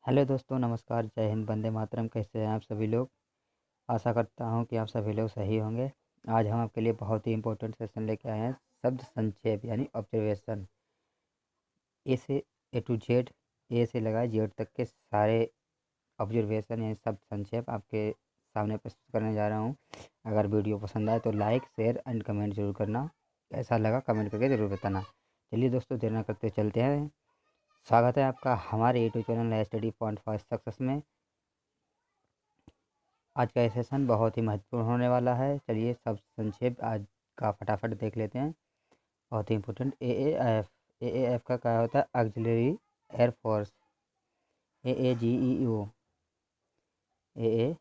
Hello दोस्तों, नमस्कार, जय हिंद, वंदे मातरम। कैसे हैं आप सभी लोग? आशा करता हूं कि आप सभी लोग सही होंगे। आज हम आपके लिए बहुत ही इंपॉर्टेंट सेशन लेके आए हैं। शब्द संक्षेप यानी ऑब्जर्वेशन। ए से ए टू जेड, ए से लगाए जेड तक के सारे ऑब्जर्वेशन यानी शब्द संक्षेप आपके सामने प्रस्तुत करने जा रहा हूं। अगर वीडियो पसंद आए तो लाइक, शेयर एंड कमेंट जरूर करना। कैसा लगा कमेंट करके ज़रूर बताना। चलिए दोस्तों, देर ना करते चलते हैं। स्वागत है आपका हमारे YouTube channel study point for success में। आज का ये सेशन बहुत ही महत्वपूर्ण होने वाला है। चलिए सब संक्षेप आज का फटाफट देख लेते हैं। बहुत ही इम्पोर्टेंट ए एफ का क्या होता है? Auxiliary air force. AAGEO ए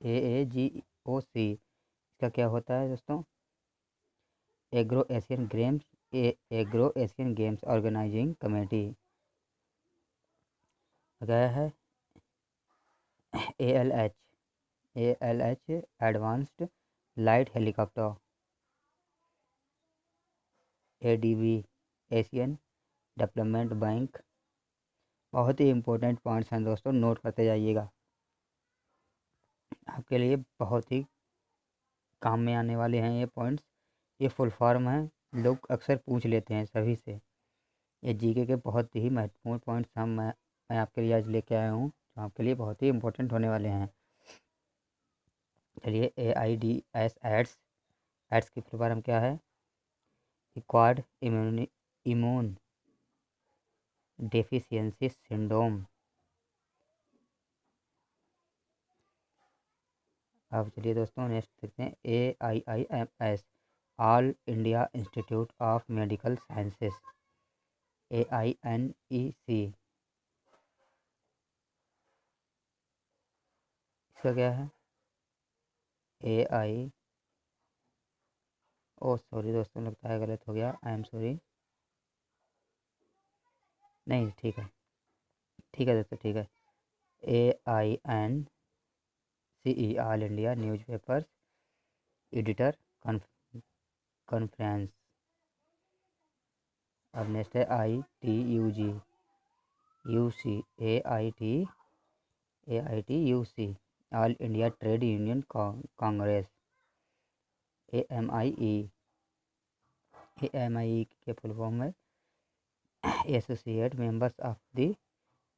AAGOC इसका क्या होता है दोस्तों? Afro Asian games organising committee. गया है ALH advanced light helicopter. ADB Asian development bank. बहुत ही इम्पोर्टेंट पॉइंट्स हैं दोस्तों, नोट करते जाइएगा। आपके लिए बहुत ही काम में आने वाले हैं ये पॉइंट्स। ये फुल फॉर्म है, लोग अक्सर पूछ लेते हैं सभी से। ये जीके के बहुत ही महत्वपूर्ण पॉइंट्स मैं आपके लिए आज लेके आया हूँ, जो आपके लिए बहुत ही इम्पोर्टेंट होने वाले हैं। चलिए, AIDS एड्स की फुल फॉर्म क्या है? Acquired immune deficiency syndrome. अब चलिए दोस्तों, नेक्स्ट देखते हैं। AIIMS all India institute of medical sciences. AINEC इसका क्या है? AI ओ सॉरी दोस्तों, लगता है गलत हो गया। I am sorry. नहीं, ठीक है, ठीक है दोस्तों, ठीक है। AINCE all India newspapers editor conference. अब नेक्स्ट है ITUG AITUC all India trade union Congress. AMIE के फुल फॉर्म है associate members of the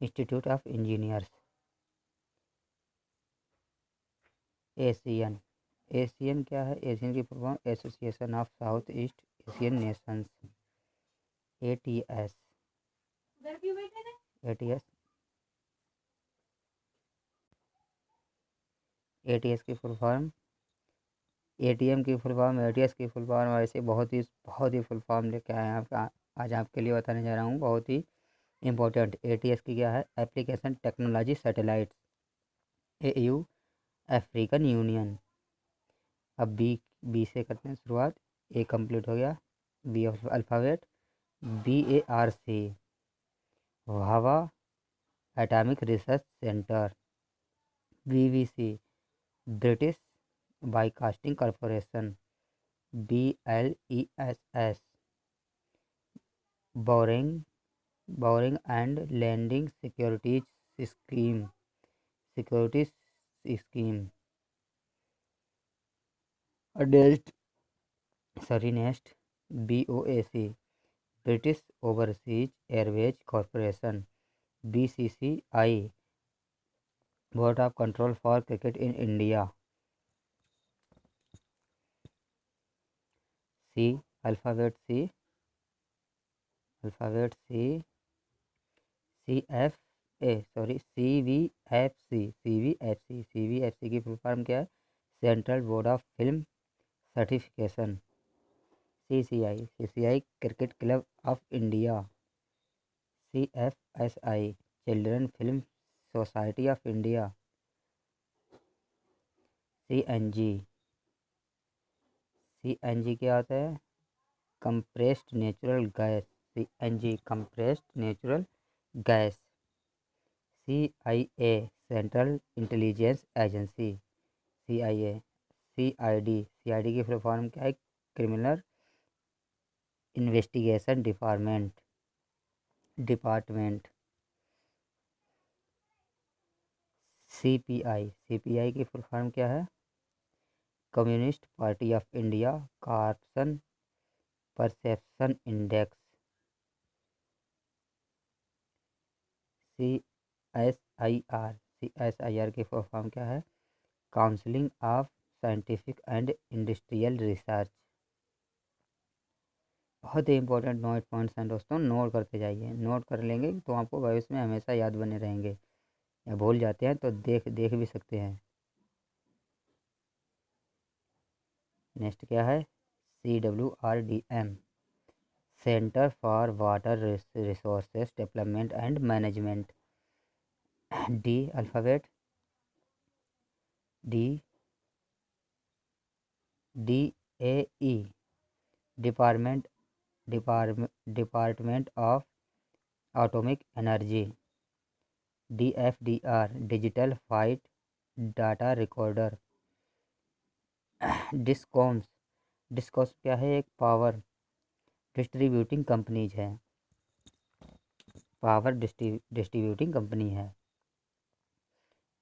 institute of engineers. Asian क्या है? एशियन की full form association of south east Asian Nations. ATS ATS ATS की full form ATM की full form, ATS की full form, ऐसे बहुत ही फुल फॉर्म लेके आए हैं आपका। आज आपके लिए बताने जा रहा हूँ, बहुत ही इम्पोर्टेंट। ATS की क्या है? Application technology satellites. AU African union. अब बी से करते हैं शुरुआत। ए कंप्लीट हो गया। B of alphabet. BARC Bhabha atomic research centre. BBC British broadcasting corporation. BLESS boring and landing securities scheme. Next BOAC British overseas airways corporation. BCCI board of control for cricket in India. C alphabet C CVFC की full form क्या है? Central board of film certification. CCI cricket club of India. CFSI children film society of India. CNG क्या होता है? Compressed natural gas. CNG compressed natural gas. CIA central intelligence agency. CIA CID की full form क्या है? Criminal investigation department. CPI की full form क्या है? Communist party of India corruption perception index. CSIR की फुल फॉर्म क्या है? Counselling of scientific and industrial research. बहुत ही इंपॉर्टेंट नोट पॉइंट्स हैं दोस्तों, नोट करते जाइए। नोट कर लेंगे तो आपको भविष्य में हमेशा याद बने रहेंगे, या भूल जाते हैं तो देख देख भी सकते हैं। नेक्स्ट क्या है? CWRDM, centre for water resources development and management. D alphabet, D DAE, department department of atomic energy. DFDR, digital fight data recorder. Discoms, discoms क्या है? एक पावर डिस्ट्रीब्यूटिंग कंपनीज है, पावर डिस्ट्रीब्यूटिंग कंपनी है।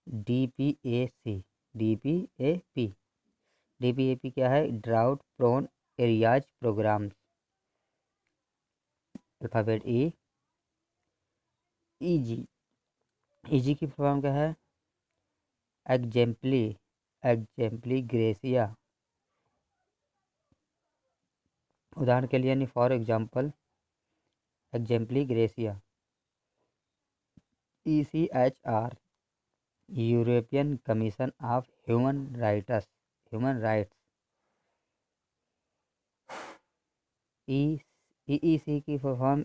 DPAC, DPAP, DPAP क्या है? Drought prone areas programmes. Alphabet E, EG, EG की form क्या है? एग्जेम्पली ग्रेसिया। उदाहरण के लिए यानी फॉर एग्जाम्पल एग्जेम्पली ग्रेसिया। ECHR, European commission of human rights. EEC की फुल फॉर्म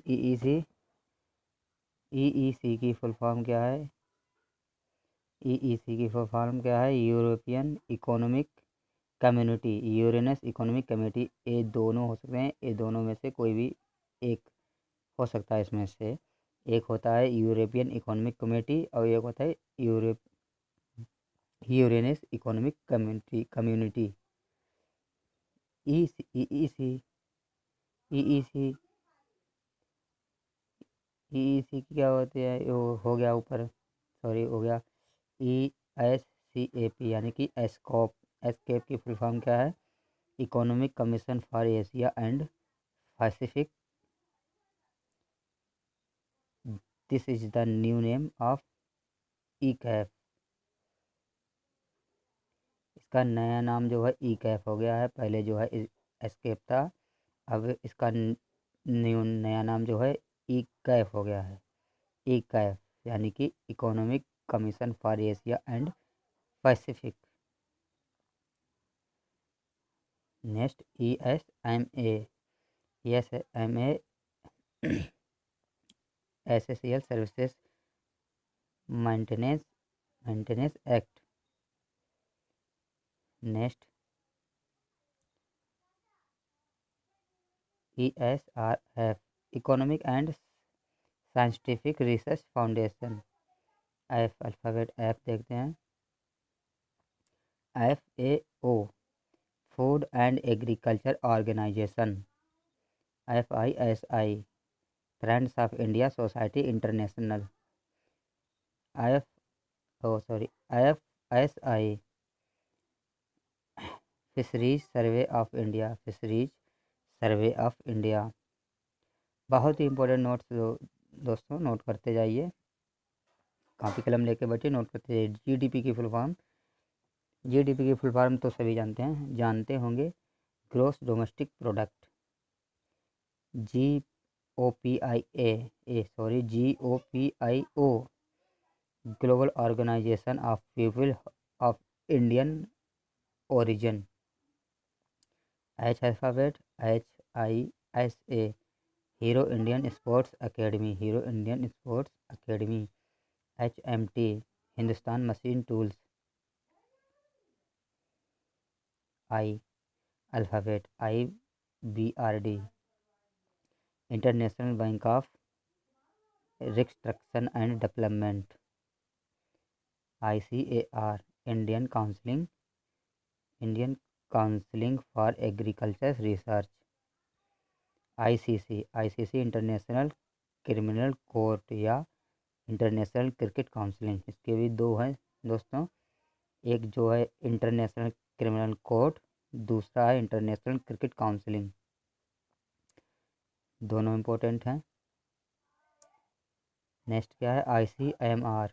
EEC की फुल फॉर्म क्या है? EEC की फुल फॉर्म क्या है? European economic community, Uranus economic community. ये दोनों हो सकते हैं, ये दोनों में से कोई भी एक हो सकता है इसमें से। एक होता है यूरोपियन इकोनॉमिक कम्युनिटी और एक होता है Uranus economic community. EEC EEC EEC की क्या होती है? हो गया ऊपर, सॉरी हो गया। ESCAP यानी कि एस्केप की फुल फॉर्म क्या है? Economic commission for Asia and Pacific. This is the new name of ECAP। इसका नया नाम जो है ECAP हो गया है, पहले जो है एस्केप था, अब इसका नया नाम जो है ECAP हो गया है। ECAP यानी कि economic commission for Asia and Pacific. Next ESMA essential services maintenance act. Next ESRF, economic and scientific research foundation. Alphabet F देखते हैं। FAO, food and agriculture organisation. FISI, friends of India society international. FSI, fisheries survey of India. बहुत ही important notes दोस्तों, note करते जाइए, copy कलम लेके बैठिए, नोट करते जाइए। GDP की फुल फॉर्म तो सभी जानते होंगे, gross domestic product. GOPIO, global organisation of people of Indian origin. H alphabet HISA, hero Indian sports academy. HMT, Hindustan machine tools. I alphabet IBRD, international bank of reconstruction and development. ICAR, Indian counselling for agriculture research. ICC, international criminal court या international cricket council. इसके भी दो हैं, दोस्तों, एक जो है international criminal court, दूसरा है इंटरनेशनल क्रिकेट काउंसिलिंग, दोनों इम्पोर्टेंट हैं। नेक्स्ट क्या है, ICMR,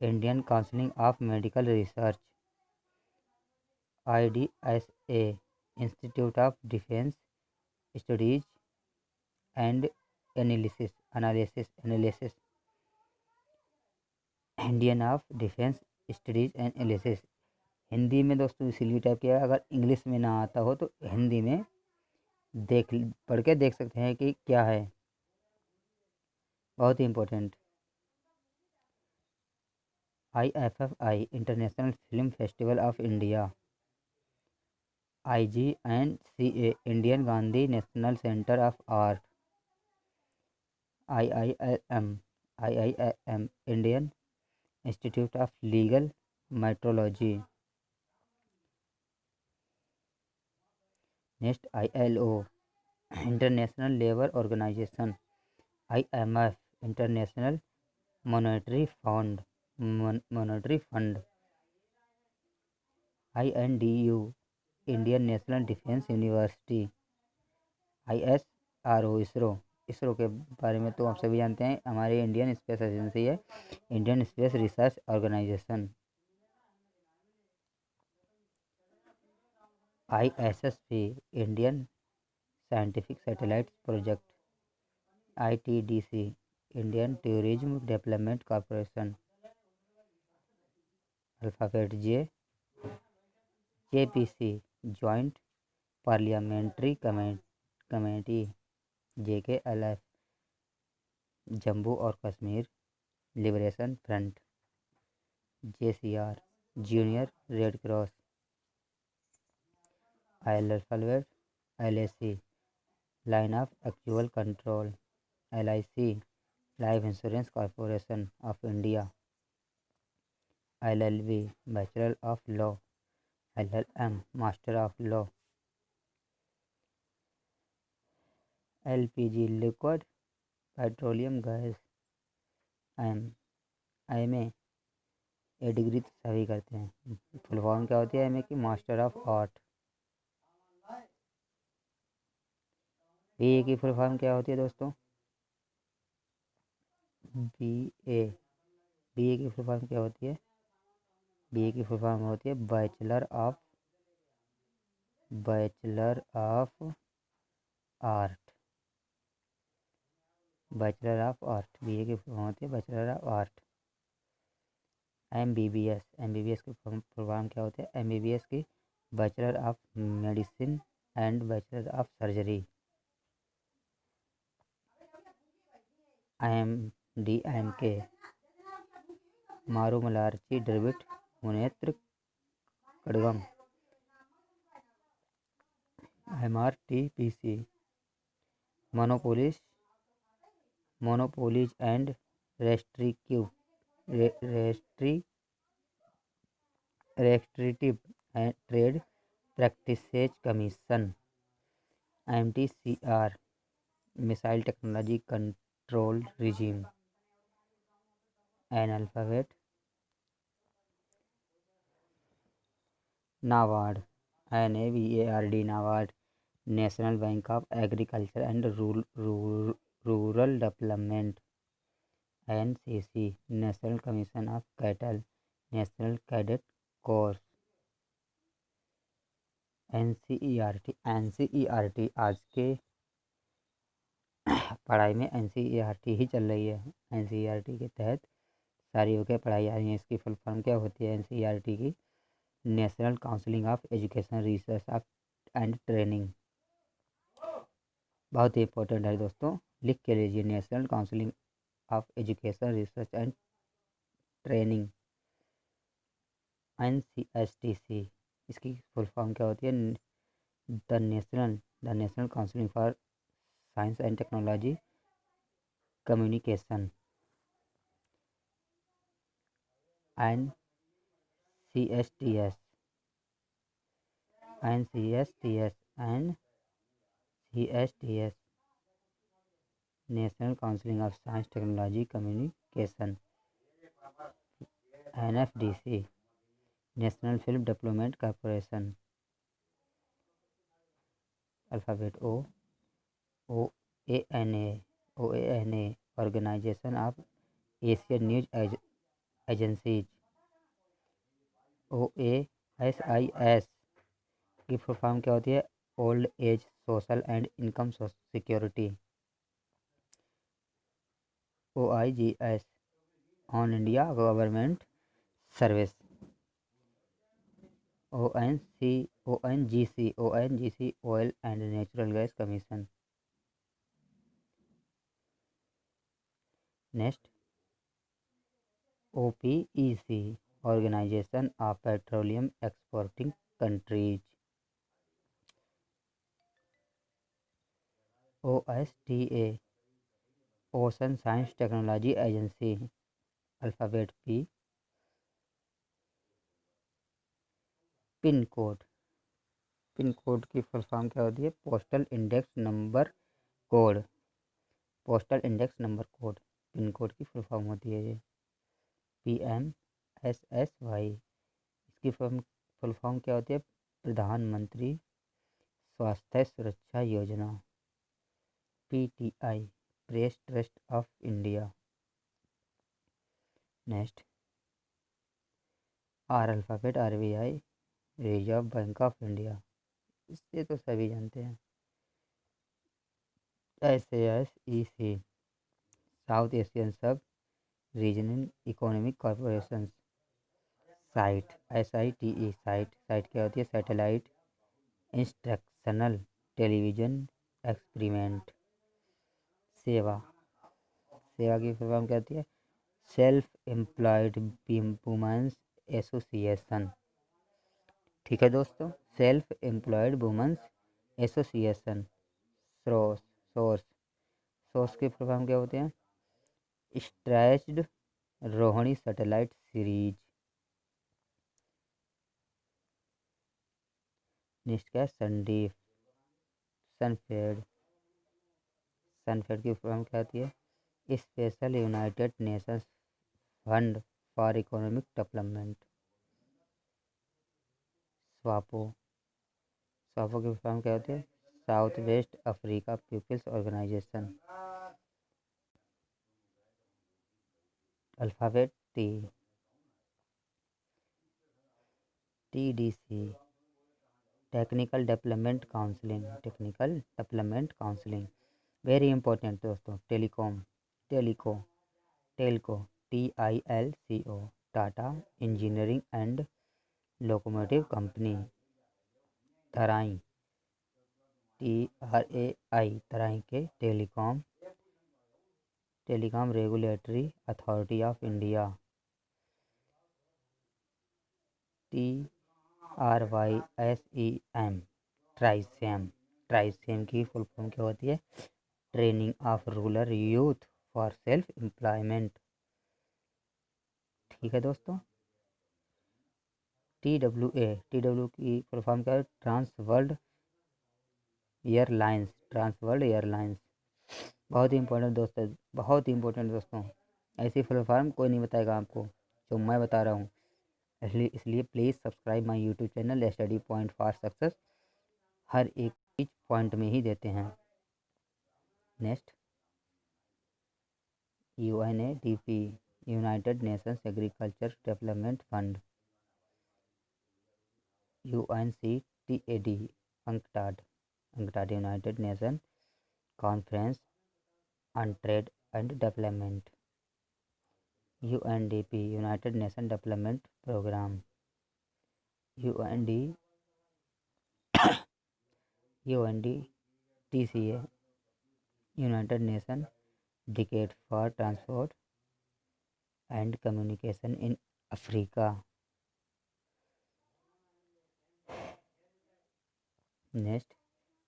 Indian counselling of medical research, IDSA, institute of defence studies and analysis, Indian of defence studies and analysis. Hindi में दोस्तों इसीलिए टाइप किया है, अगर इंग्लिश में ना आता हो तो हिंदी में पढ़ के देख सकते हैं कि क्या है, बहुत ही important. IFFI, international film festival of India, IGNCA, Indian Gandhi national centre of art, IIM, Indian institute of legal metrology. Next ILO, international labour organisation, IMF, international monetary fund, INDU, Indian national defence university, ISRO, ISRO के बारे में तो आप सभी जानते हैं, हमारी Indian space agency है, Indian space research organisation. ISSP, Indian scientific satellite project, ITDC, Indian tourism development corporation. Alphabet JPC, joint parliamentary committee, JKLF, Jammu और Kashmir liberation front, JCR, junior red cross. Alphabet LAC, line of actual control, LIC, life insurance corporation of India, LLB, bachelor of law, LLM, master of law. LPG, liquid petroleum gas, IMA, a degree तो सभी करते हैं, full form क्या होती है IMA की, master of art. BA की full form क्या होती है दोस्तों, BA, BA की फुल फॉर्म क्या होती है, BA की फुल फॉर्म होती है बैचलर ऑफ आर्ट, BA की फुल फॉर्म होती है बैचलर ऑफ आर्ट। MBBS की फुल फॉर्म क्या होती है, MBBS की bachelor of medicine and bachelor of surgery. IMDMK, Marumalarchi Dravida Munnetra Kazhagam. MRTPC, monopolies and restrictive trade practices commission. MTCR, missile technology control regime. Alphabet NABARD, NABARD, NABARD, national bank of agriculture and rural development. NCC, national commission of cattle, national cadet course. NCERT, आज के पढ़ाई में NCERT ही चल रही है, NCERT के तहत सारी होकर पढ़ाई आ रही है। इसकी फुल फॉर्म क्या होती है NCERT की, national counselling of education research and training. बहुत ही इंपॉर्टेंट है दोस्तों, लिख के लीजिए, national counselling of education research and training, NCSTC। इसकी फुल फॉर्म क्या होती है, the national counselling for science and technology communication. NCSTS and CSTS, national counselling of science technology communication. NFDC national film development corporation. Alphabet OANA organisation of Asian news agencies. OASIS की full form क्या होती है? Old age social and income security. OIGS on India government service. ONGC oil and natural gas commission. Next OPEC organisation of petroleum exporting countries. OSTA ocean science technology agency. Alphabet P। Pin code की full form क्या होती है? Postal index number code. Pin code की full form होती है ये PMSSY। इसकी full form क्या होती है? प्रधानमंत्री स्वास्थ्य सुरक्षा योजना। PTI press trust of India. Next alphabet RBI reserve bank of India. इससे तो सभी जानते हैं। SASEC south Asian sub regional economic corporation. SITE site क्या होती है? Satellite instructional television experiment. सेवा की फुल फॉर्म क्या होती है? Self employed women's association. ठीक है दोस्तों, self employed women's association. SROSS के फुल फॉर्म क्या होते हैं? Stretched Rohini satellite series. Next क्या है? सनफेड की फुल फॉर्म क्या होती है? Special United Nations fund for economic development. स्वापो की फुल फॉर्म क्या होती है? South west Africa peoples organisation. Alphabet TDC technical development counselling. Very important दोस्तों। टेलीको TILCO Tata engineering and locomotive company. तराई तराई के telecom regulatory authority of India. TRYSEM ट्राइसेम की full form क्या होती है? Training of rural youth for self employment. ठीक है दोस्तों। TWA की फुल फॉर्म क्या है? Trans world airlines. बहुत ही इंपॉर्टेंट दोस्तों। ऐसी फुल फॉर्म कोई नहीं बताएगा आपको, जो मैं बता रहा हूँ। इसलिए please subscribe my YouTube channel study point for success. हर एक चीज पॉइंट में ही देते हैं। Next UNDP united nations agriculture development fund. UNCTAD UNCTAD united nation conference on trade and development. UNDP united nation development programme. UNDTCA united nation decade for transport and communication in Africa. Next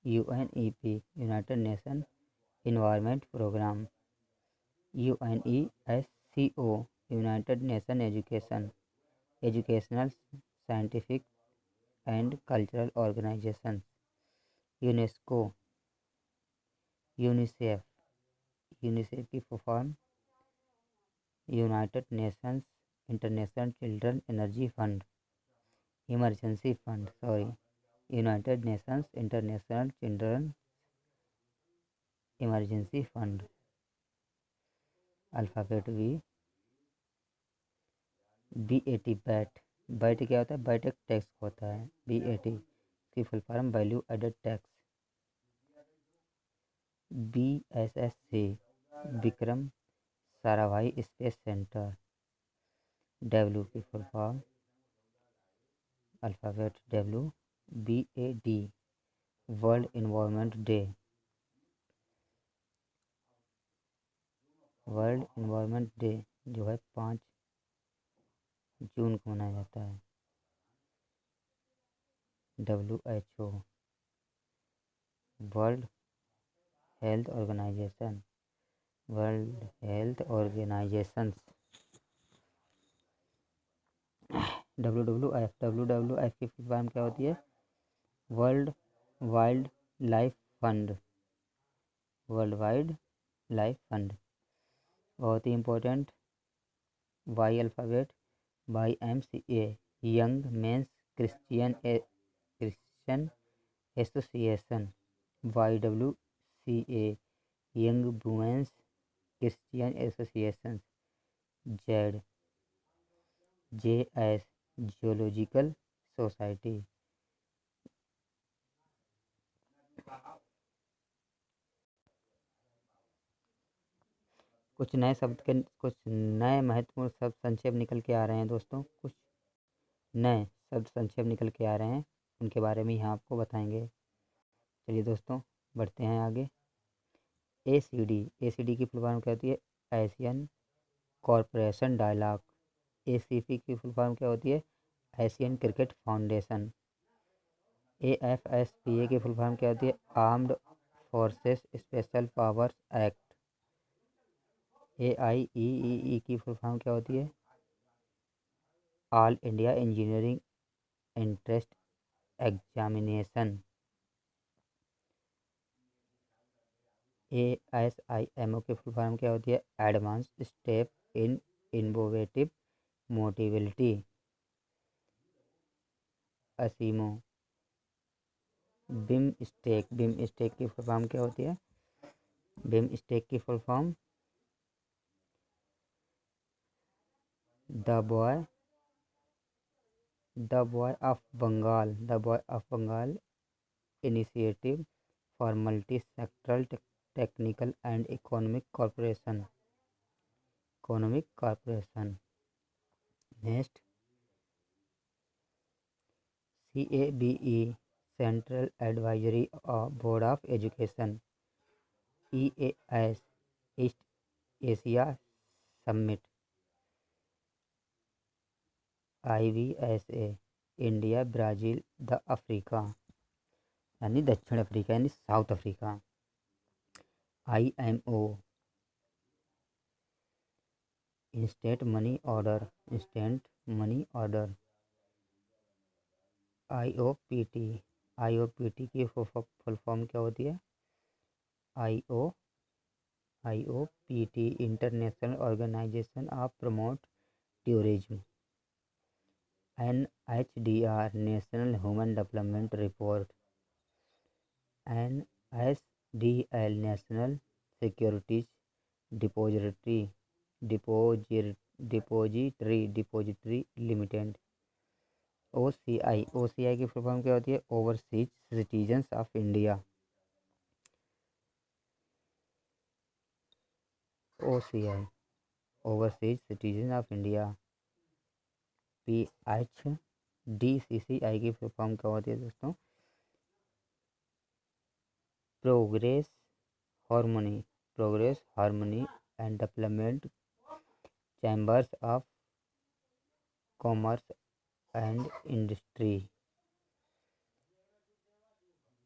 UNEP united nation environment programme. UNESCO united nation educational scientific and cultural organisation. UNICEF की full form United Nations international children energy fund, emergency fund, United Nations international children emergency fund. Alphabet BAT, bat. Bat क्या होता है? Bat एक tax होता है। BAT की full form value added tax. BSSC, Vikram Sarabhai space centre. W की full form alphabet WBAD, world environment day. World environment day जो है 5 जून को मनाया जाता है। WHO, world health organisation, world health organisations. WWF की फुल फॉर्म क्या होती है? World wild life fund. World wild life fund. बहुत ही important Y alphabet YMCA, young men's Christian association. YWCA, young women's Christian association. JS, geological society. कुछ नए महत्वपूर्ण शब्द संक्षेप निकल के आ रहे हैं दोस्तों। कुछ नए शब्द संक्षेप निकल के आ रहे हैं, उनके बारे में यहाँ आपको बताएंगे। चलिए दोस्तों बढ़ते हैं आगे। ACD की फुल फॉर्म क्या होती है? Asian corporation dialogue. ACP की फुल फॉर्म क्या होती है? Asian cricket foundation. AFSPA की फुल फॉर्म क्या होती है? Armed forces special powers act. AIEEE की फुल फॉर्म क्या होती है? All India engineering entrance examination. ASIMO की फुल फॉर्म क्या होती है? Advance step in innovative mobility. ASIMO. BIMSTEC की फुल फॉर्म क्या होती है? बिमस्टेक की full form the bay of Bengal initiative for multi sectoral technical and economic corporation. Next CABE, central advisory board of education. EAS, east Asia summit. IBSA, India Brazil the Africa, यानी दक्षिण Africa यानी south Africa. IMO, instant money order. IOPT की full form क्या होती है? IOPT, international organisation of promote tourism. NHDR, national human development report. NSDL, national securities depository limited. OCI की full form क्या होती है? Overseas citizens of India. OCI, overseas citizen of India. PHDCCI की full form क्या होती है दोस्तों? Progress harmony and development chambers of commerce and industry.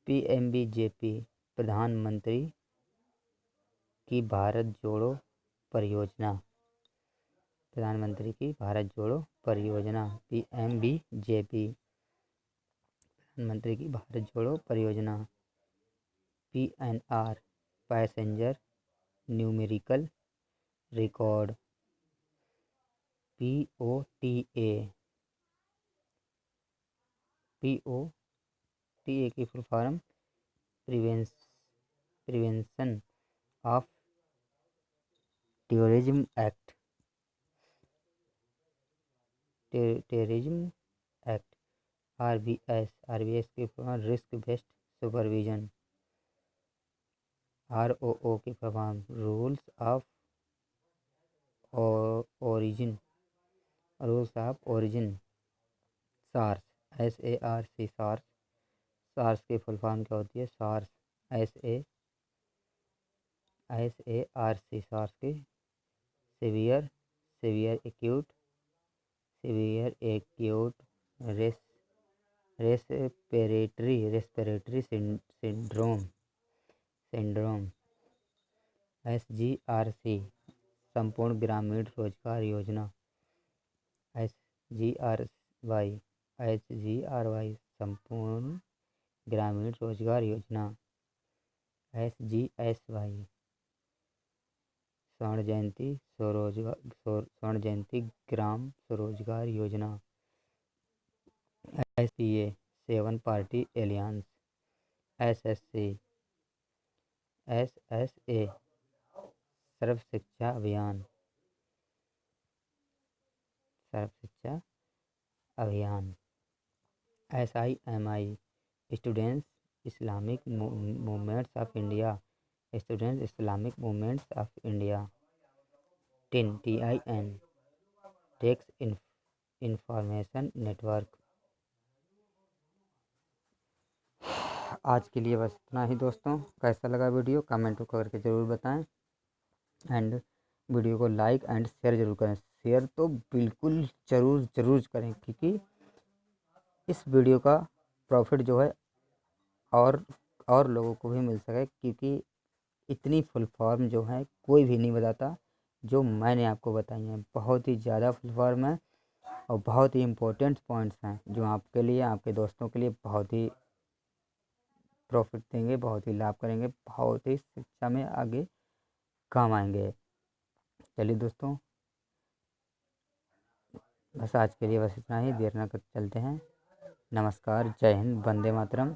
PMBJP, प्रधानमंत्री की भारत जोड़ो परियोजना। PMBJP, प्रधानमंत्री की भारत जोड़ो परियोजना। PNR, passenger numerical record. POTA POTA की full form prevention of terrorism act RBS की full form risk based supervision. ROO की full form rules of origin SARS SARS की फुल फॉर्म क्या होती है? सार्स सार्स की severe acute respiratory syndrome SGRC संपूर्ण ग्रामीण रोजगार योजना। HGRY संपूर्ण ग्रामीण रोजगार योजना। SGSY स्वर्ण जयंती ग्राम स्वरोजगार योजना। SPA 7 party aliens. SSA सर्व शिक्षा अभियान। SIMI students Islamic movements of India. TIN tax information network. आज के लिए बस इतना ही दोस्तों। कैसा लगा वीडियो कमेंट करके ज़रूर बताएं एंड वीडियो को लाइक एंड शेयर ज़रूर करें। शेयर तो बिल्कुल ज़रूर करें क्योंकि इस वीडियो का प्रॉफिट जो है और लोगों को भी मिल सके, क्योंकि इतनी फुल फॉर्म जो है कोई भी नहीं बताता जो मैंने आपको बताई हैं। बहुत ही ज़्यादा फुल फॉर्म है और बहुत ही इम्पोर्टेंट पॉइंट्स हैं जो आपके लिए आपके दोस्तों के लिए बहुत ही प्रॉफिट देंगे, बहुत ही लाभ करेंगे, बहुत ही शिक्षा में आगे काम आएंगे। चलिए दोस्तों, बस आज के लिए बस इतना ही। देर न कर चलते हैं। नमस्कार, जय हिंद, वंदे मातरम।